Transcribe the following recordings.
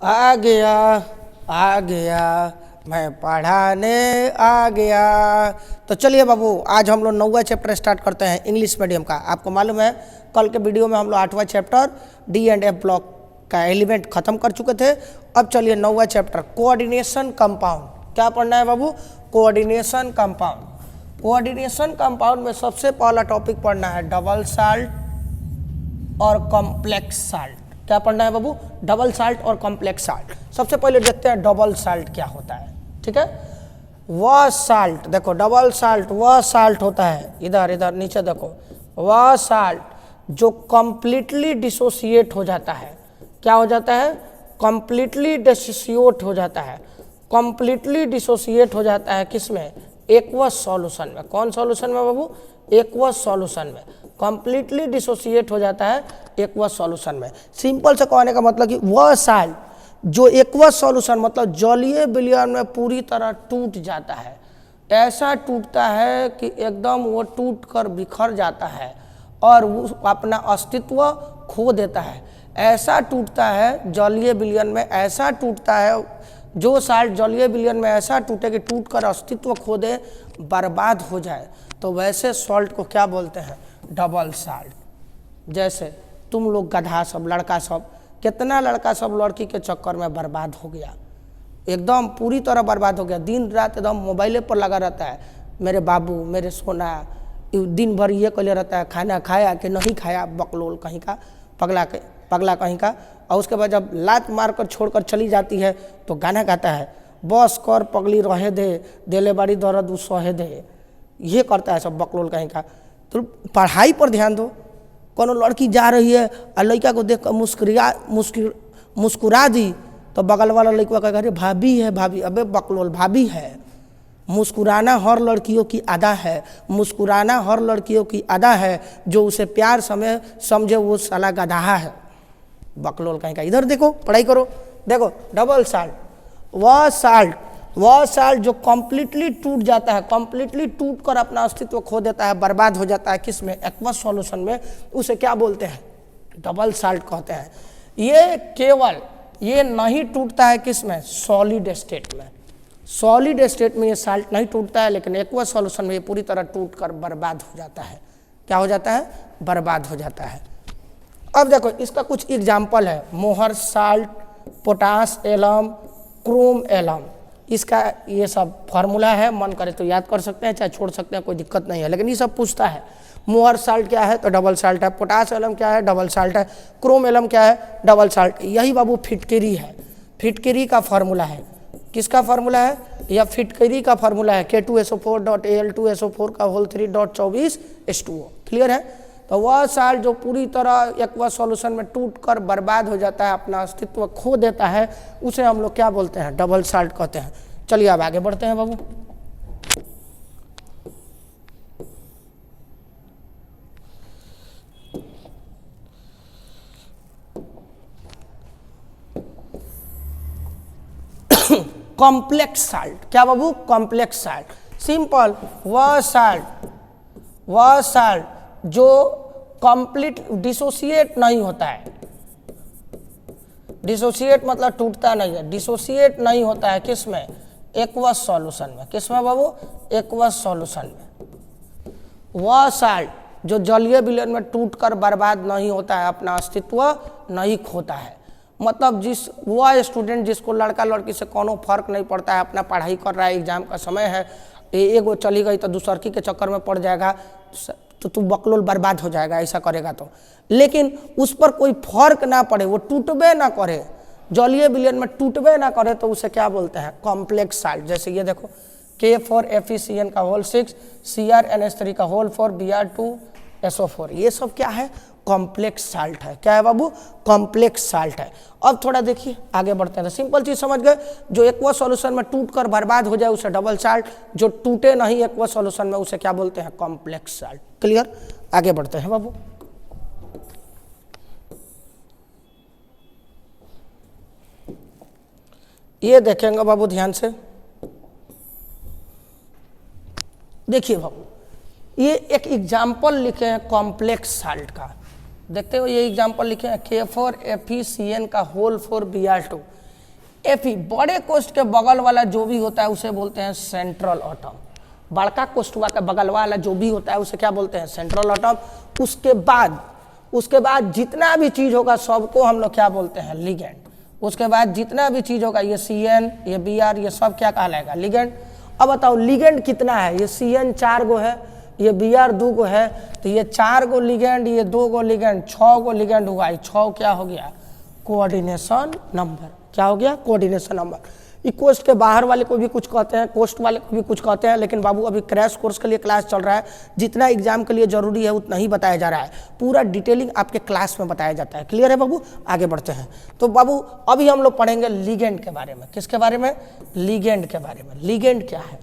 आ गया आ गया मैं पढ़ाने आ गया। तो चलिए बाबू, आज हम लोग 9वां चैप्टर स्टार्ट करते हैं इंग्लिश मीडियम का। आपको मालूम है कल के वीडियो में हम लोग 8वां chapter D and F block का एलिमेंट खत्म कर चुके थे। अब चलिए 9वां चैप्टर कोऑर्डिनेशन कंपाउंड। क्या पढ़ना है बाबू? Coordination compound. कोऑर्डिनेशन कंपाउंड में सबसे पहला टॉपिक पढ़ना है डबल साल्ट और कॉम्प्लेक्स साल्ट। क्या पढ़ना है बाबू? डबल साल्ट और कॉम्प्लेक्स साल्ट। सबसे पहले देखते हैं डबल साल्ट क्या होता है। ठीक है, वह साल्ट, देखो डबल साल्ट वह साल्ट होता है, इधर इधर नीचे देखो, वह साल्ट जो कंप्लीटली डिसोसिएट हो जाता है। क्या हो जाता है? कंप्लीटली डिसोसिएट हो जाता है। कंप्लीटली डिसोसिएट हो जाता है किसमें? एक्वस सॉल्यूशन में। कौन सॉल्यूशन में बाबू? एक्वस सॉल्यूशन में। कंप्लीटली डिसोसिएट हो जाता है एक्वस सॉल्यूशन में। सिंपल से कहने का मतलब कि वह साल्ट जो एक्वस सॉल्यूशन मतलब जलीय विलयन में पूरी तरह टूट जाता है, ऐसा टूटता है कि एकदम वो टूट कर बिखर जाता है और वो अपना अस्तित्व खो देता है। ऐसा टूटता है जलीय विलयन में, ऐसा टूटता है जो साल्ट जलीय विलयन में ऐसा टूटे कि टूट कर अस्तित्व खो दे, बर्बाद हो जाए, तो वैसे सॉल्ट को क्या बोलते हैं? Double salt. जैसे तुम लोग गधा सब, लड़का सब, कितना लड़का सब लड़की के चक्कर में बर्बाद हो गया, एकदम पूरी तरह बर्बाद हो गया। दिन रात एकदम मोबाइले पर लगा रहता है, मेरे बाबू मेरे सोना, दिन भर ये कहले रहता है खाना खाया कि नहीं खाया, बकलोल कहीं का, पगला कहीं का। और उसके बाद जब लात मार कर छोड़कर चली जाती है तो गाना गाता है, बस कर पगली रहे दे, देले बाड़ी दर्द सहे दे, ये करता है सब बकलोल कहीं का। तो पढ़ाई पर ध्यान दो। कोनो लड़की जा रही है और लड़का को देख कर मुस्कुरा दी तो बगल वाला लड़का कहेगा अरे भाभी है भाभी। अबे बकलोल, भाभी है। मुस्कुराना हर लड़कियों की अदा है, मुस्कुराना हर लड़कियों की अदा है, जो उसे प्यार समझे वो साला गधा है, बकलोल कहीं का। इधर देखो, पढ़ाई करो। देखो डबल साल्ट, वह साल्ट जो कम्प्लीटली टूट जाता है, कम्प्लीटली टूट कर अपना अस्तित्व खो देता है, बर्बाद हो जाता है किसमें? एक्वस सॉल्यूशन में। उसे क्या बोलते हैं? डबल साल्ट कहते हैं। ये केवल ये नहीं टूटता है किसमें? सॉलिड स्टेट में। सॉलिड स्टेट में ये साल्ट नहीं टूटता है, लेकिन एक्वस सॉल्यूशन में ये पूरी तरह टूट कर बर्बाद हो जाता है। क्या हो जाता है? बर्बाद हो जाता है। अब देखो इसका कुछ एग्जाम्पल है, Mohr salt, potash alum, chrome alum. इसका ये सब फार्मूला है, मन करे तो याद कर सकते हैं, चाहे छोड़ सकते हैं, कोई दिक्कत नहीं है। लेकिन ये सब पूछता है, मोहर साल्ट क्या है तो डबल साल्ट है, पोटास एलम क्या है डबल साल्ट है, क्रोम एलम क्या है डबल साल्ट। यही बाबू फिटकरी है, फिटकरी का फार्मूला है। किसका फार्मूला है? यह फिटकरी का फार्मूला है, K2SO4.Al2SO4 का होल 3.24H2O। क्लियर है? तो वह साल्ट जो पूरी तरह एक्वस सॉल्यूशन में टूटकर बर्बाद हो जाता है, अपना अस्तित्व खो देता है, उसे हम लोग क्या बोलते हैं? डबल साल्ट कहते हैं। चलिए अब आगे बढ़ते हैं बाबू। Complex salt. क्या बाबू? Complex salt. सिंपल, वह साल्ट जो कंप्लीट डिसोसिएट नहीं होता है, डिसोसिएट मतलब टूटता नहीं है, डिसोसिएट नहीं होता है किसमें? एक्वस सॉल्यूशन में। किसमें बाबू? एक्वस सॉल्यूशन में। वह साल्ट जो जलीय विलयन में टूटकर बर्बाद नहीं होता है, अपना अस्तित्व नहीं खोता है। मतलब वह स्टूडेंट जिसको लड़का लड़की से कोनो फर्क नहीं पड़ता है, अपना पढ़ाई कर रहा है, एग्जाम का समय है, एगो चली गई तो दूसरकी के चक्कर में पड़ जाएगा तो तू बकलोल बर्बाद हो जाएगा, ऐसा करेगा तो। लेकिन उस पर कोई फर्क ना पड़े, वो टूटबे ना करे, जलीय विलयन में टूटबे ना करे, तो उसे क्या बोलते हैं? Complex salt. जैसे ये देखो, K4FeCN का होल 6, CrNH3 का होल 4, Br2SO4, ये सब क्या है? कॉम्प्लेक्स साल्ट है। क्या है बाबू? कॉम्प्लेक्स साल्ट है। अब थोड़ा देखिए आगे बढ़ते हैं। तो सिंपल चीज समझ गए, जो एक्वस सॉल्यूशन में टूटकर बर्बाद हो जाए उसे डबल साल्ट, जो टूटे नहीं एक्वस सॉल्यूशन में उसे क्या बोलते हैं? Complex salt. क्लियर? आगे बढ़ते हैं बाबू। ये देखेंगे बाबू ध्यान से, देखिए बाबू, ये एक एग्जाम्पल लिखे हैं कॉम्प्लेक्स साल्ट का। देखते हो ये एग्जाम्पल लिखे हैं K4FeCN का होल 4 Br2। Fe बड़े कोष्ठ के बगल वाला जो भी होता है उसे बोलते हैं सेंट्रल ऑटम। बड़का कोष्ठवा के बगल वाला जो भी होता है उसे क्या बोलते हैं? Central autumn. उसके बाद जितना भी चीज होगा सबको हम लोग क्या बोलते हैं? लिगेंड। उसके बाद जितना भी चीज होगा ये CN, ये BR, ये सब क्या कहलाएगा? लिगेंड। अब बताओ लिगेंड कितना है? ये CN 4 गो है, ये BR 2 गो है, तो ये 4 गो लिगेंड, ये 2 गो लिगेंड, 6 गो लिगेंड हुआ। ये 6 क्या हो गया? Coordination number. क्या हो गया? Coordination number. ये कोष्ठ के बाहर वाले को भी कुछ कहते हैं, कोष्ठ वाले को भी कुछ कहते हैं, लेकिन बाबू अभी क्रैश कोर्स के लिए क्लास चल रहा है, जितना एग्जाम के लिए जरूरी है उतना ही बताया जा रहा है, पूरा डिटेलिंग आपके क्लास में बताया जाता है। क्लियर है बाबू? आगे बढ़ते हैं। तो बाबू अभी हम लोग पढ़ेंगे लिगेंड के बारे में। किसके बारे में? लिगेंड के बारे में। लिगेंड क्या है?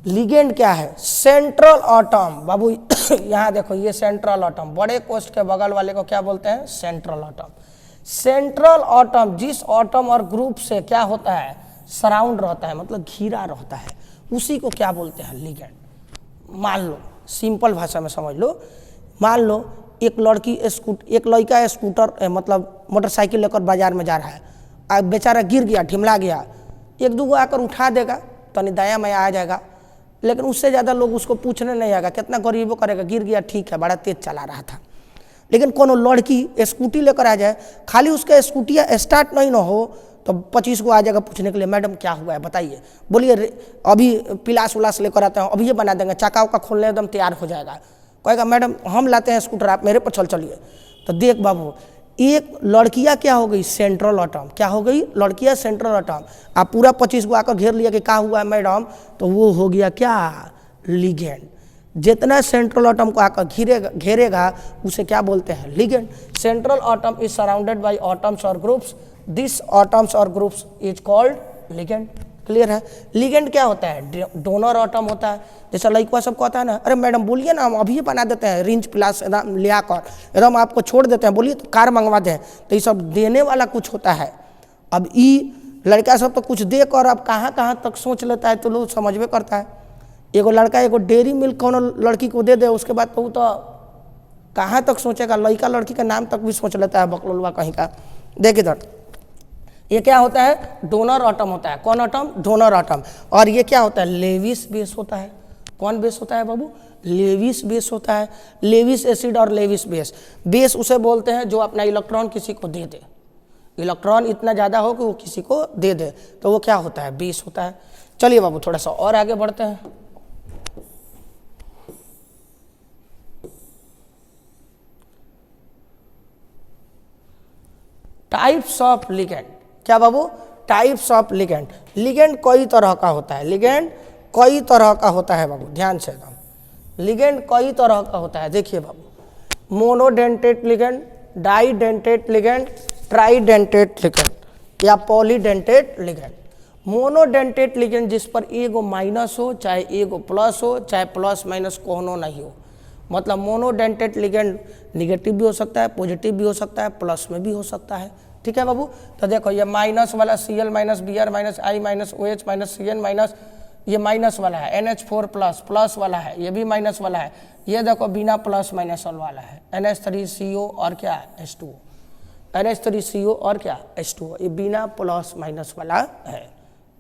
लिगेंड क्या है? Central autumn. बाबू यहाँ देखो, ये सेंट्रल ऑटम, बड़े कोष्ठ के बगल वाले को क्या बोलते हैं? Central autumn. सेंट्रल ऑटम जिस ऑटम और ग्रुप से क्या होता है? सराउंड रहता है, मतलब घिरा रहता है, उसी को क्या बोलते हैं? लिगेंड। मान लो, सिंपल भाषा में समझ लो, मान लो एक लड़का स्कूटर मतलब मोटरसाइकिल लेकर बाजार में जा रहा है, अब बेचारा गिर गया, ढिमला गया, एक दो आकर उठा देगा, तनी दाया माया आ जाएगा, लेकिन उससे ज़्यादा लोग उसको पूछने नहीं आएगा, कितना गरीबों करेगा, गिर गया ठीक है, बड़ा तेज चला रहा था। लेकिन कोनो लड़की स्कूटी लेकर आ जाए, खाली उसका स्कूटिया स्टार्ट नहीं ना हो तो 25 को आ जाएगा पूछने के लिए, मैडम क्या हुआ है बताइए, बोलिए अभी पिलास उलास लेकर आते हैं, अभी ये बना देंगे, चाका उका खोलने एकदम तैयार हो जाएगा। कहेगा मैडम हम लाते हैं स्कूटर, आप मेरे पर चलिए। तो देख बाबू, एक लड़कियाँ क्या हो गई? Central autumn. क्या हो गई? लड़कियाँ सेंट्रल ऑटम। आप पूरा 25 को आकर घेर लिया कि क्या हुआ है मैडम, तो वो हो गया क्या? लिगेंड। जितना सेंट्रल ऑटम को आकर घेरेगा उसे क्या बोलते हैं? Ligand. Central autumn is surrounded by autumns और ग्रुप्स, दिस ऑटम्स और groups is called ligand. Clear है? लिगेंड क्या होता है? डोनर ऑटम होता है। जैसा लड़का सब कहता है ना, अरे मैडम बोलिए ना, हम अभी बना देते हैं, रिंच प्लास एकदम ले आकर एकदम आपको छोड़ देते हैं, बोलिए तो कार मंगवा दें, तो ये सब देने वाला कुछ होता है। अब ये लड़का सब तो कुछ दे कर अब कहाँ तक सोच लेता है, तो लोग समझ में करता है। एगो लड़का एगो डेयरी मिल्क कोनो लड़की को दे दे, उसके बाद तो वो तो कहाँ तक सोचेगा, लड़का लड़की का नाम तक भी सोच लेता है बकलोलवा कहीं का। देख इधर, ये क्या होता है? डोनर ऑटम होता है। कौन ऑटम? Donor autumn. और ये क्या होता है? लेविस बेस होता है। कौन बेस होता है बाबू? लेविस बेस होता है। लेविस एसिड और लेविस बेस। बेस उसे बोलते हैं जो अपना इलेक्ट्रॉन किसी को दे दे, इलेक्ट्रॉन इतना ज़्यादा हो कि वो किसी को दे दे, तो वो क्या होता है? बेस होता है। चलिए बाबू थोड़ा सा और आगे बढ़ते हैं। Types of ligand. क्या बाबू? Types of ligand. लिगेंड कई तरह का होता है। लिगेंड कई तरह का होता है बाबू, ध्यान से एकदम। लिगेंड कई तरह का होता है। देखिए बाबू, monodentate ligand, didentate ligand, tridentate ligand या पॉलीडेंटेट लिगेंड। मोनोडेंटेट लिगेंड जिस पर एगो माइनस हो, चाहे एगो प्लस हो, चाहे प्लस माइनस कोनो नहीं हो, मतलब मोनोडेंटेट लिगेंड निगेटिव भी हो सकता है, पॉजिटिव भी हो सकता है, प्लस में भी हो सकता है। ठीक है बाबू? तो देखो ये माइनस वाला Cl minus Br minus I minus OH minus Cn minus, ये माइनस वाला है। NH4 प्लस प्लस वाला है, ये भी माइनस वाला है। ये देखो बिना प्लस माइनस वाला है, NH3CO और क्या? H2O। NH3CO और क्या? H2O। ये बिना प्लस माइनस वाला है।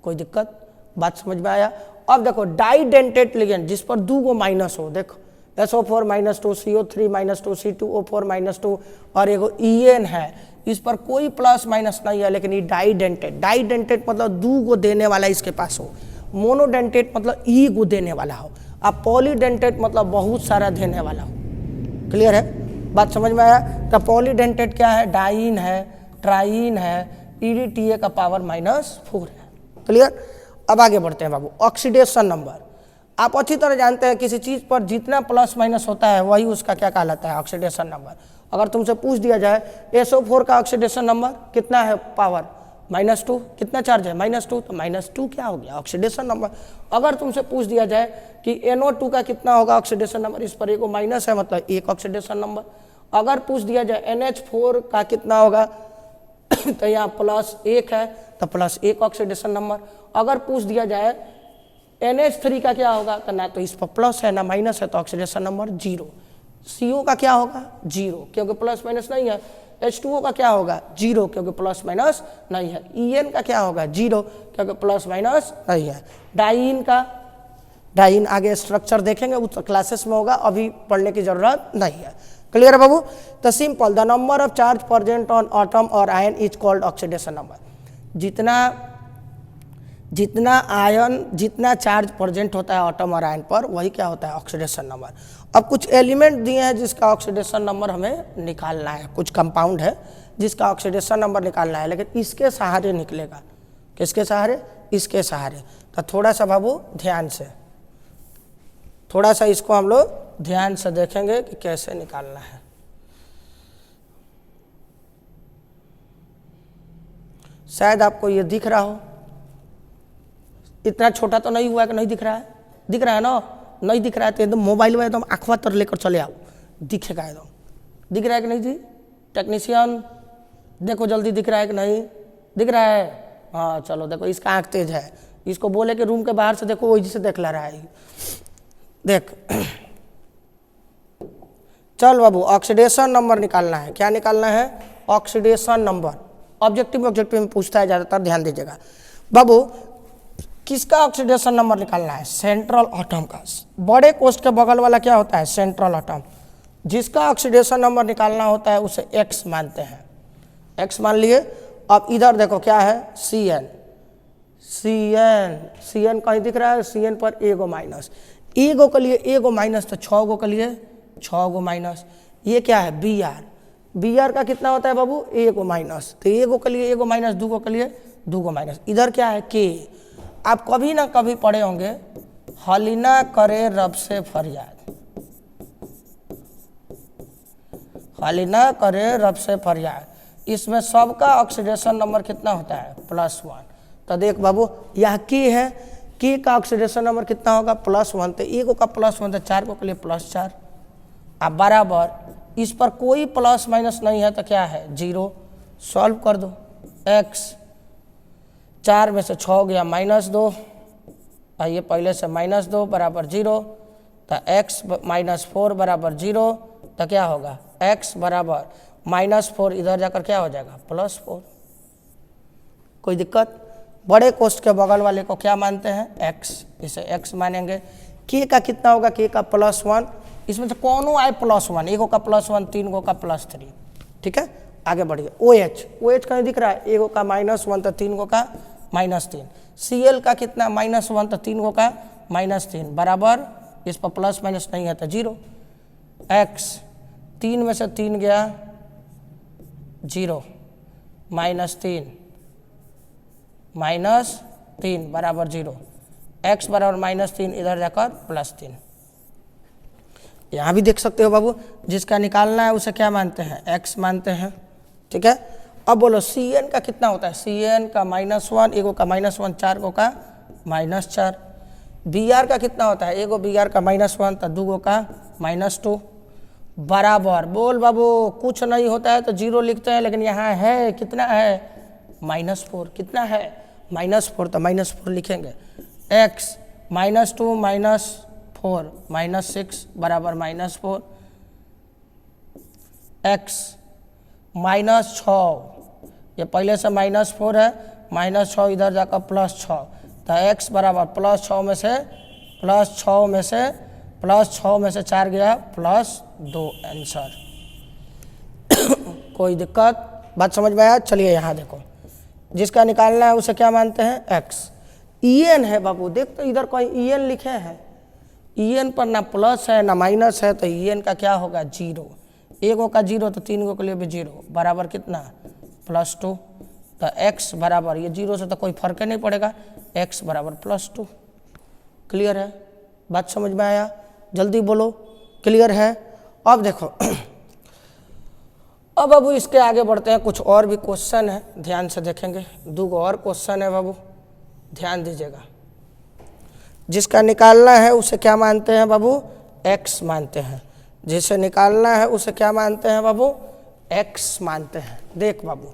कोई दिक्कत? बात समझ में आया? अब देखो डाइडेंटेट लिगेंड जिस पर 2 गो माइनस हो, देखो SO4 minus 2, CO3 minus 2, C2O4 minus 2 और एगो EN है, इस पर कोई प्लस माइनस नहीं है, लेकिन ये डाइडेंटेट। डाइडेंटेट मतलब 2 गो देने वाला इसके पास हो। मोनोडेंटेट मतलब ई गो देने वाला हो। अब पॉलीडेंटेट मतलब बहुत सारा देने वाला हो। क्लियर है? बात समझ में आया? तो पॉलीडेंटेट क्या है? डाइन है, ट्राइन है, EDTA का पावर -4 है। क्लियर? अब आगे बढ़ते हैं बाबू। ऑक्सीडेशन नंबर आप अच्छी तरह जानते हैं, किसी चीज़ पर जितना प्लस माइनस होता है वही उसका क्या कहलाता है? Oxidation number. अगर तुमसे पूछ दिया जाए SO4 का ऑक्सीडेशन नंबर कितना है? पावर -2। कितना चार्ज है? -2, तो -2 क्या हो गया? Oxidation number. अगर तुमसे पूछ दिया जाए कि NO2 का कितना होगा ऑक्सीडेशन नंबर, इस पर एगो माइनस है मतलब 1 ऑक्सीडेशन नंबर। अगर पूछ दिया जाए NH4 का कितना होगा तो यहाँ +1 है तो +1 ऑक्सीडेशन नंबर। अगर पूछ दिया जाए NH3 का क्या होगा, तो ना तो इस पर प्लस है ना माइनस है, तो ऑक्सीडेशन नंबर 0। CO का क्या होगा? 0, क्योंकि प्लस माइनस नहीं है। H2O का क्या होगा 0 क्योंकि प्लस माइनस नहीं है। En का क्या होगा 0 क्योंकि प्लस माइनस नहीं है। डाइन का, डाइन आगे स्ट्रक्चर देखेंगे उस क्लासेस में होगा, अभी पढ़ने की जरूरत नहीं है। क्लियर है बाबू। तो simple, the number of charge present on atom और ion is called oxidation number. जितना चार्ज प्रेजेंट होता है एटम और आयन पर वही क्या होता है ऑक्सीडेशन नंबर। अब कुछ एलिमेंट दिए हैं जिसका ऑक्सीडेशन नंबर हमें निकालना है, कुछ कंपाउंड है जिसका ऑक्सीडेशन नंबर निकालना है, लेकिन इसके सहारे निकलेगा। किसके सहारे? इसके सहारे। तो थोड़ा सा बाबू ध्यान से, थोड़ा सा इसको हम लोग ध्यान से देखेंगे कि कैसे निकालना है। शायद आपको ये दिख रहा हो, इतना छोटा तो नहीं हुआ कि नहीं दिख रहा है? दिख रहा है ना? नहीं दिख रहा है तो एकदम मोबाइल में एकदम आँखवा तर लेकर चले आओ, दिखेगा एकदम। दिख रहा है कि नहीं जी? टेक्नीशियन देखो जल्दी, दिख रहा है कि नहीं? दिख रहा है? हाँ चलो देखो, इसका आँख तेज है, इसको बोले कि रूम के बाहर से देखो, वही से देख ला रहा है। देख चल बाबू, ऑक्सीडेशन नंबर निकालना है। क्या निकालना है? Oxidation number. ऑब्जेक्टिव में पूछता है ज़्यादातर, ध्यान दीजिएगा बाबू। किसका ऑक्सीडेशन नंबर निकालना है? सेंट्रल एटम का। बड़े कोष्ठ के बगल वाला क्या होता है? Central atom. जिसका ऑक्सीडेशन नंबर निकालना होता है उसे X मानते हैं। X मान लिए। अब इधर देखो क्या है? Cn कहीं दिख रहा है? Cn पर एगो माइनस, एगो के लिए एगो माइनस, तो 6 गो के लिए 6 गो माइनस। ये क्या है? Br का कितना होता है बाबू? एगो माइनस, तो एगो के लिए एगो माइनस, 2 गो के लिए 2 गो माइनस। इधर क्या है? K। आप कभी ना कभी पढ़े होंगे, हलीना करे रब से फरियाद, हलीना करे रब से फरियाद। इसमें सबका ऑक्सीडेशन नंबर कितना होता है? +1। तो देख बाबू, यह K है, K का ऑक्सीडेशन नंबर कितना होगा? +1। तो एगो का +1 तो 4 गो के लिए +4। अब बराबर, इस पर कोई प्लस माइनस नहीं है तो क्या है? 0। सॉल्व कर दो। X 4 में से 6 गया -2, ये पहले से -2 बराबर 0, तो x -4 बराबर 0, तो क्या होगा? x बराबर -4, इधर जाकर क्या हो जाएगा? +4। कोई दिक्कत? बड़े कोष्ठ के बगल वाले को क्या मानते हैं? x, इसे x मानेंगे। k का कितना होगा? k का +1। इसमें से कौन आए +1? एगो का +1, 3 गो का +3। ठीक है, आगे बढ़िए। OH कहीं दिख रहा है? एगो का -1 तो 3 गो का -3। Cl का कितना? -1 तो 3 गो का -3 बराबर, इस पर प्लस माइनस नहीं है तो 0। x 3 में से 3 गया 0, -3 बराबर 0। x बराबर -3, इधर जाकर +3। यहाँ भी देख सकते हो बाबू, जिसका निकालना है उसे क्या मानते हैं? x मानते हैं। ठीक है, अब बोलो Cn का कितना होता है? Cn का -1, एगो का -1, 4 गो का -4। Br का कितना होता है? एगो Br का -1 तो 2 गो का -2 बराबर। बोल बाबू, कुछ नहीं होता है तो 0 लिखते हैं, लेकिन यहाँ है कितना है? -4। कितना है? -4, तो -4 लिखेंगे। x -2 -4 -6 बराबर -4। x -6, ये पहले से -4 है, -6 इधर जाकर +6, तो x बराबर +6 में से 4 गया +2 आंसर। कोई दिक्कत? बात समझ में आया? चलिए यहाँ देखो, जिसका निकालना है उसे क्या मानते हैं? x। En है बाबू, देख तो इधर कोई En लिखे हैं, En पर ना प्लस है ना माइनस है, तो En का क्या होगा? 0। एगो का 0 तो 3 गो के लिए भी 0 बराबर कितना? +2। तो x बराबर, ये 0 से तो कोई फर्क नहीं पड़ेगा, x बराबर +2। क्लियर है? बात समझ में आया? जल्दी बोलो, क्लियर है? अब देखो, अब बाबू इसके आगे बढ़ते हैं। कुछ और भी क्वेश्चन है, ध्यान से देखेंगे। 2 और क्वेश्चन है बाबू, ध्यान दीजिएगा। जिसका निकालना है उसे क्या मानते हैं बाबू? x मानते हैं। जिसे निकालना है उसे क्या मानते हैं बाबू? x मानते हैं। देख बाबू,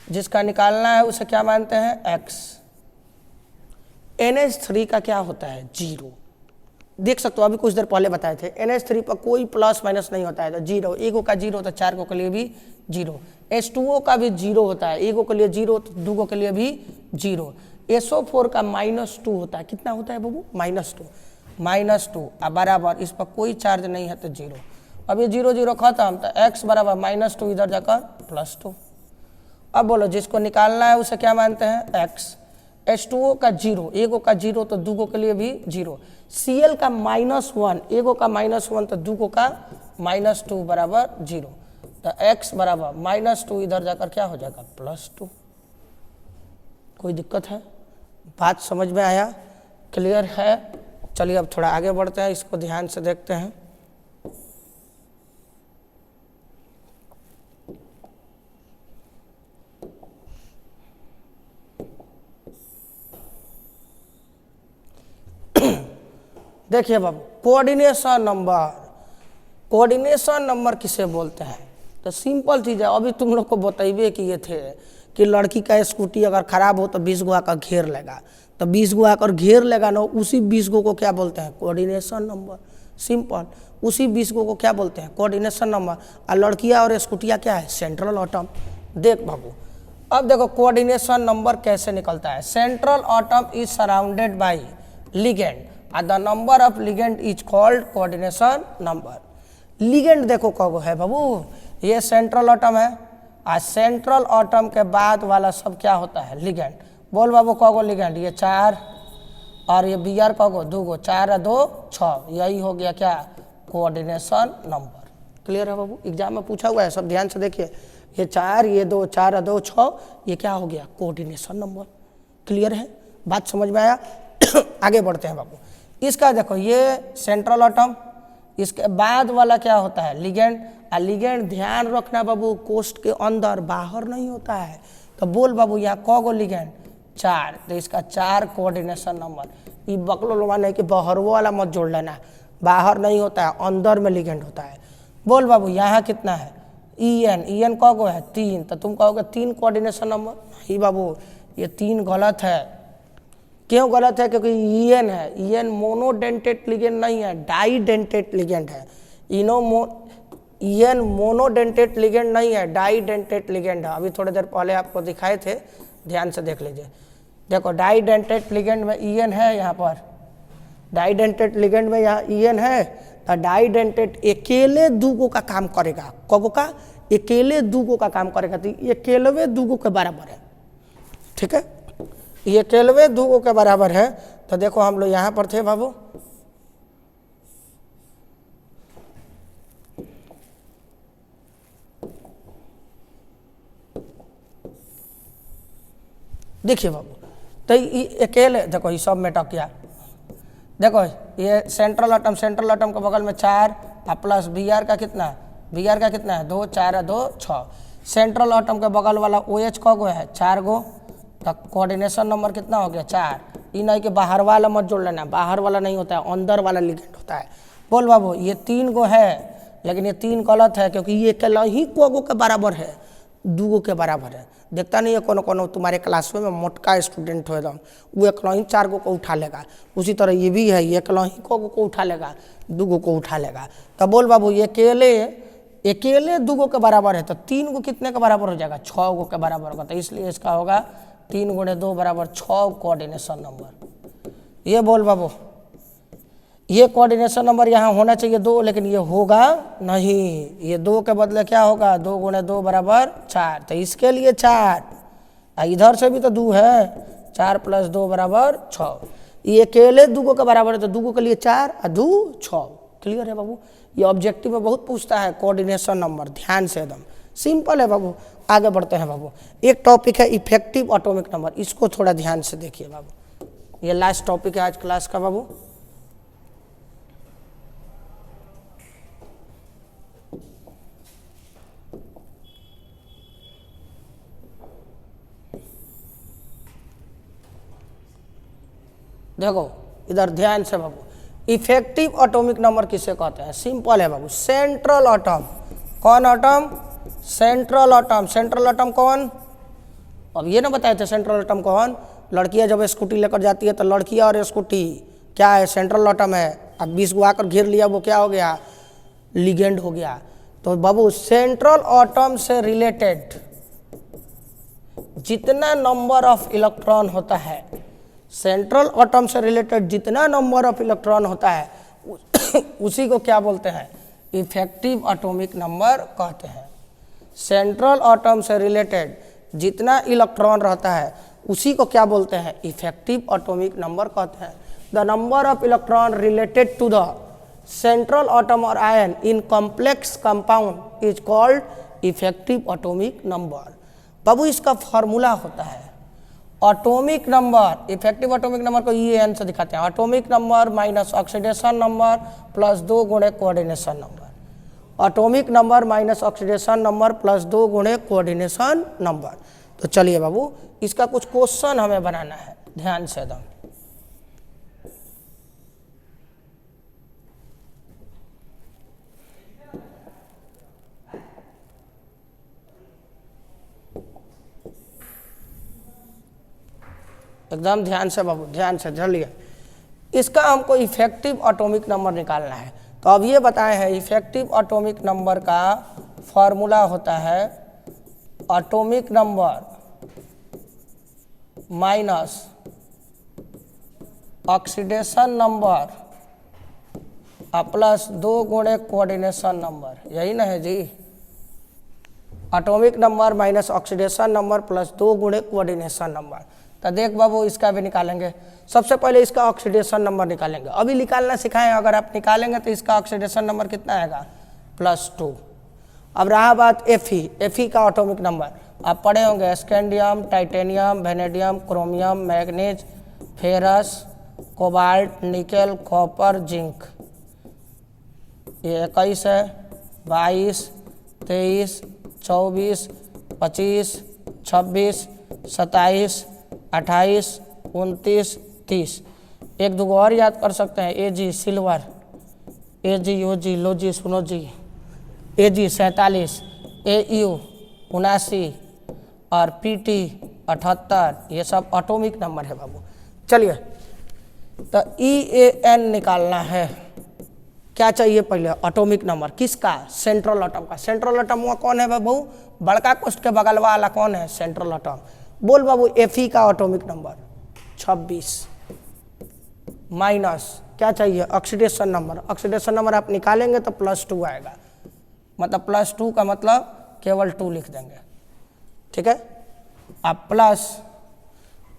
जिसका निकालना है उसे क्या मानते हैं? x। NH3 का क्या होता है? 0। देख सकते हो, अभी कुछ देर पहले बताए थे, NH3 पर कोई प्लस माइनस नहीं होता है तो 0। एगो का 0 तो 4 गो के लिए भी जीरो। H2O का भी जीरो होता है, एगो के लिए जीरो तो दूगो के लिए भी जीरो। SO4 का -2 होता है, कितना होता है बाबू? -2 अब बराबर इस पर कोई चार्ज नहीं है तो जीरो। अब ये जीरो जीरो खत्म तो x बराबर -2 इधर जाकर +2। अब बोलो जिसको निकालना है उसे क्या मानते हैं? x। H2O का जीरो, एगो का जीरो तो दूगो के लिए भी जीरो। Cl का -1, एगो का -1 तो दूगो का -2 बराबर जीरो। तो x बराबर -2 इधर जाकर क्या हो जाएगा? +2। कोई दिक्कत है? बात समझ में आया? क्लियर है? चलिए अब थोड़ा आगे बढ़ते हैं, इसको ध्यान से देखते हैं। देखिए बाबू, कोऑर्डिनेशन नंबर किसे बोलते हैं? तो सिंपल चीज़ है, अभी तुम लोग को बताइए कि ये थे कि लड़की का स्कूटी अगर खराब हो तो 20 गो आकर घेर लेगा, तो 20 गो आकर घेर लेगा ना, उसी 20 गो को क्या बोलते हैं? Coordination number. सिंपल, उसी 20 गो को क्या बोलते हैं? Coordination number. और लड़कियाँ और स्कूटियाँ क्या है? Central atom. देख बाबू, अब देखो कोऑर्डिनेशन नंबर कैसे निकलता है। Central atom is surrounded by ligand and the number of ligand is called coordination number। Ligand देखो कब है बाबू? ये सेंट्रल एटम है, और सेंट्रल एटम के बाद वाला सब क्या होता है? लिगेंड। बोल बाबू कगो लिगेंड? ये 4 और ये Br कगो? 2 गो, 4 और 2 6। यही हो गया क्या? Coordination number. क्लियर है बाबू? एग्जाम में पूछा हुआ है, सब ध्यान से देखिए। ये 4, ये 2, 4 और 2 6, ये क्या हो गया? Coordination number. क्लियर है? बात समझ में आया? आगे बढ़ते हैं बाबू। इसका देखो, ये सेंट्रल एटम, इसके बाद वाला क्या होता है? लिगेंड। और लिगेंड ध्यान रखना बाबू, कोष्ठ के अंदर, बाहर नहीं होता है। तो बोल बाबू यहाँ कगो लिगेंड? 4। तो इसका 4 कोऑर्डिनेशन नंबर। ये बकलो लोग नहीं कि बाहर वाला मत जोड़ लेना, बाहर नहीं होता है, अंदर में लिगेंड होता है। बोल बाबू यहाँ कितना है? EN कगो है? 3। तो तुम कहोगे 3 कोऑर्डिनेशन नंबर। नहीं बाबू, ये 3 गलत है। क्यों गलत है? क्योंकि EN है, EN मोनोडेंटेट लिगेंड नहीं है, डाइडेंटेट लिगेंड है। EN मोनोडेंटेट लिगेंड नहीं है, डाइडेंटेट लिगेंड है। अभी थोड़ी देर पहले आपको दिखाए थे, ध्यान से देख लीजिए। देखो डाइडेंटेट लिगेंड में EN है, यहाँ पर डाइडेंटेट लिगेंड में यहाँ EN है। तो डाइडेंटेट अकेले दूगो का काम करेगा। कगो का? अकेले दूगो का काम करेगा। तो ये अकेलवे दूगो के बराबर है। ठीक है, ये अकेलवे दूगो के बराबर है। तो देखो हम लोग यहाँ पर थे बाबू, देखिए बाबू, तो ये अकेले देखो, ये सब में टकिया। देखो ये सेंट्रल एटम के बगल में 4 प्लस Br का कितना है? Br का कितना है? 2, 4 और 2 6। सेंट्रल एटम के बगल वाला OH कगो है? 4 गो। तो कोऑर्डिनेशन नंबर कितना हो गया? 4। ये नहीं कि बाहर वाला मत जोड़ लेना, बाहर वाला नहीं होता है, अंदर वाला लिगेंड होता है। बोल बाबू ये 3 गो है, लेकिन ये 3 गलत है, क्योंकि ये अकेला ही कगो के बराबर है, दूगो के बराबर है। देखता नहीं है कोनो तुम्हारे क्लास में मोटका स्टूडेंट हो एकदम, वो अकेला ही 4 गो को उठा लेगा। उसी तरह ये भी है, ये अकेला ही कगो को उठा लेगा, दूगो को उठा लेगा। तो बोल बाबू ये अकेले दूगो के बराबर है, तो 3 गो कितने के बराबर हो जाएगा? 6 गो के बराबर होगा। तो इसलिए इसका होगा 3 × 2 = 6 कोऑर्डिनेशन नंबर। ये बोल बाबू, ये कोऑर्डिनेशन नंबर यहाँ होना चाहिए 2, लेकिन ये होगा नहीं। ये 2 के बदले क्या होगा? 2 × 2 = 4। तो इसके लिए 4, इधर से भी तो 2 है, 4 + 2 = 6। ये अकेले दूगो के बराबर है, तो दूगो के लिए 4 और 2 6। क्लियर है बाबू? ये ऑब्जेक्टिव में बहुत पूछता है कोऑर्डिनेशन नंबर, ध्यान से, एकदम सिंपल है बाबू। आगे बढ़ते हैं बाबू। एक टॉपिक है इफेक्टिव एटॉमिक नंबर, इसको थोड़ा ध्यान से देखिए बाबू। ये लास्ट टॉपिक है आज क्लास का बाबू। देखो इधर ध्यान से बाबू, इफेक्टिव एटॉमिक नंबर किसे कहते हैं? सिंपल है बाबू, सेंट्रल एटम। कौन atom? Central atom. Central atom कौन? अब ये ना बताए थे सेंट्रल एटम कौन? लड़कियां जब स्कूटी लेकर जाती है तो लड़कियां और स्कूटी क्या है? सेंट्रल एटम है। अब 20 गो आकर घेर लिया, वो क्या हो गया? लिगेंड हो गया। तो बाबू सेंट्रल एटम से रिलेटेड जितना नंबर ऑफ इलेक्ट्रॉन होता है, सेंट्रल एटम से रिलेटेड जितना नंबर ऑफ इलेक्ट्रॉन होता है उसी को क्या बोलते हैं? इफेक्टिव एटॉमिक नंबर कहते हैं। सेंट्रल एटम से रिलेटेड जितना इलेक्ट्रॉन रहता है उसी को क्या बोलते हैं? इफेक्टिव एटॉमिक नंबर कहते हैं। The number of electron related to the central atom और ion in complex compound is called effective atomic number. बाबू इसका फॉर्मूला होता है atomic number, effective atomic number को EN से दिखाते हैं, atomic number minus oxidation number plus 2 गुणे coordination number. Atomic number minus oxidation number plus 2 गुणे कोऑर्डिनेशन नंबर। तो चलिए बाबू इसका कुछ क्वेश्चन हमें बनाना है, ध्यान से एकदम। एकदम ध्यान से बाबू, ध्यान से चलिए। इसका हमको इफेक्टिव एटॉमिक नंबर निकालना है। तो अब ये बताए हैं इफेक्टिव एटॉमिक नंबर का फॉर्मूला होता है atomic number minus oxidation number plus 2 गुणे कोऑर्डिनेशन नंबर, यही ना है जी? Atomic number minus oxidation number plus 2 गुणे कोऑर्डिनेशन नंबर। तो देख बाबू इसका भी निकालेंगे। सबसे पहले इसका ऑक्सीडेशन नंबर निकालेंगे, अभी निकालना सिखाएं, अगर आप निकालेंगे तो इसका ऑक्सीडेशन नंबर कितना आएगा? +2। अब रहा बात Fe का एटॉमिक नंबर, आप पढ़े होंगे scandium, titanium, vanadium, chromium, manganese, ferrous, cobalt, nickel, copper, zinc. ये 21 है, 22, 23, 24, 25, 26, 27, 28, 29, 30। एक दो और याद कर सकते हैं, Ag silver, Ag OG लोजी सुनोजी, Ag 47, Au 79 और Pt 78, ये सब एटॉमिक नंबर है बाबू। चलिए तो EAN निकालना है। क्या चाहिए पहले? एटॉमिक नंबर किसका? सेंट्रल एटम का। सेंट्रल एटम हुआ कौन है बाबू? बड़का कोष्ठ के बगल वाला कौन है? Central atom. बोल बाबू Fe का एटॉमिक नंबर 26 माइनस क्या चाहिए? Oxidation number. ऑक्सीडेशन नंबर आप निकालेंगे तो +2 आएगा, मतलब +2 का मतलब केवल 2 लिख देंगे, ठीक है। अब प्लस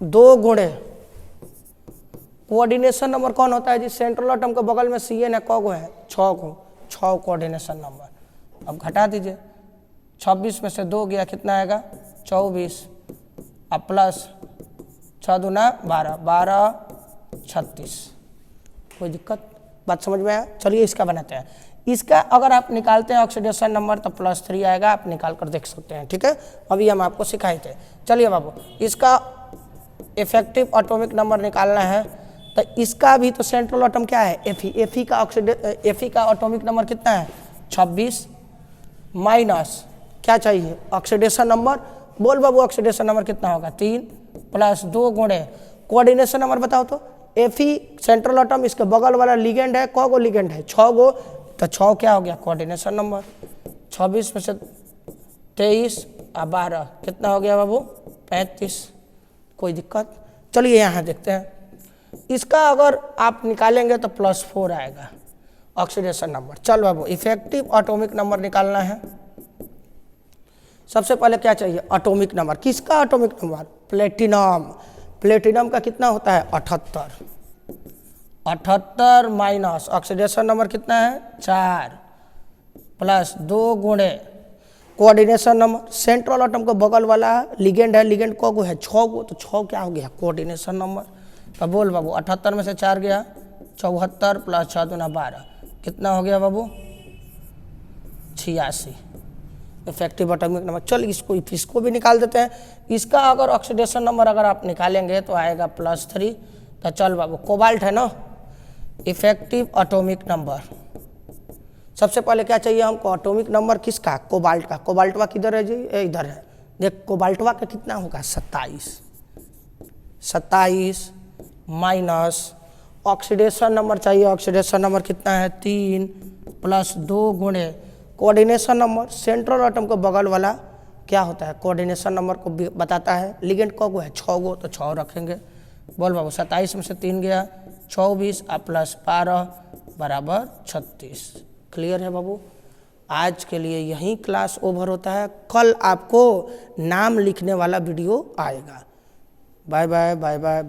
2 गुणे कोऑर्डिनेशन नंबर कौन होता है जी? सेंट्रल एटम के बगल में CN है, कौगो है? 6 को, 6 कोऑर्डिनेशन नंबर। अब घटा दीजिए, 26 में से 2 गया, कितना आएगा? 24। अब प्लस 6 दूना 12, 12 36। कोई दिक्कत? बात समझ में आया? चलिए इसका बनाते हैं। इसका अगर आप निकालते हैं ऑक्सीडेशन नंबर तो +3 आएगा, आप निकाल कर देख सकते हैं, ठीक है। अभी हम आपको सिखाए थे। चलिए बाबू इसका इफेक्टिव एटॉमिक नंबर निकालना है, तो इसका भी तो सेंट्रल एटम क्या है? Fe का एटॉमिक नंबर कितना है? 26 माइनस क्या चाहिए? Oxidation number. बोल बाबू ऑक्सीडेशन नंबर कितना होगा? 3 प्लस 2 गुणे कोऑर्डिनेशन नंबर बताओ तो। Fe सेंट्रल एटम, इसके बगल वाला लिगेंड है, कौ गो लिगेंड है? 6 गो, तो 6 क्या हो गया? Coordination number. 26 में से 23 और 12 कितना हो गया बाबू? 35। कोई दिक्कत? चलिए यहाँ देखते हैं। इसका अगर आप निकालेंगे तो +4 आएगा ऑक्सीडेशन नंबर। चल बाबू इफेक्टिव एटॉमिक नंबर निकालना है। सबसे पहले क्या चाहिए? Atomic number. किसका एटॉमिक नंबर? प्लेटिनम। प्लेटिनम का कितना होता है? 78। 78 माइनस ऑक्सीडेशन नंबर कितना है? 4 प्लस 2 गुणे कोऑर्डिनेशन नंबर। सेंट्रल एटम के बगल वाला लिगेंड है, लिगेंड को है? 6 गो, तो 6 क्या हो गया? Coordination number. तो बोल बाबू 78 में से 4 गया, 74 प्लस 6 दूना 12, कितना हो गया बाबू? 86 इफेक्टिव एटॉमिक नंबर। चल इसको भी निकाल देते हैं। इसका अगर ऑक्सीडेशन नंबर अगर आप निकालेंगे तो आएगा +3। तो चल बाबू कोबाल्ट है ना, इफेक्टिव एटॉमिक नंबर। सबसे पहले क्या चाहिए हमको? एटॉमिक नंबर किसका? कोबाल्ट का। कोबाल्टवा किधर है जी? इधर है। देख कोबाल्टवा का कितना होगा? 27। 27 माइनस ऑक्सीडेशन नंबर चाहिए। ऑक्सीडेशन नंबर कितना है? 3 प्लस 2 गुणे कोऑर्डिनेशन नंबर सेंट्रल एटम के बगल वाला क्या होता है, कोऑर्डिनेशन नंबर को बताता है। लिगेंड को है 6 गो, तो 6 रखेंगे। बोल बाबू 27 में से 3 गया 24 प्लस 12 बराबर 36। क्लियर है बाबू। आज के लिए यही क्लास ओवर होता है। कल आपको नाम लिखने वाला वीडियो आएगा। Bye bye bye bye.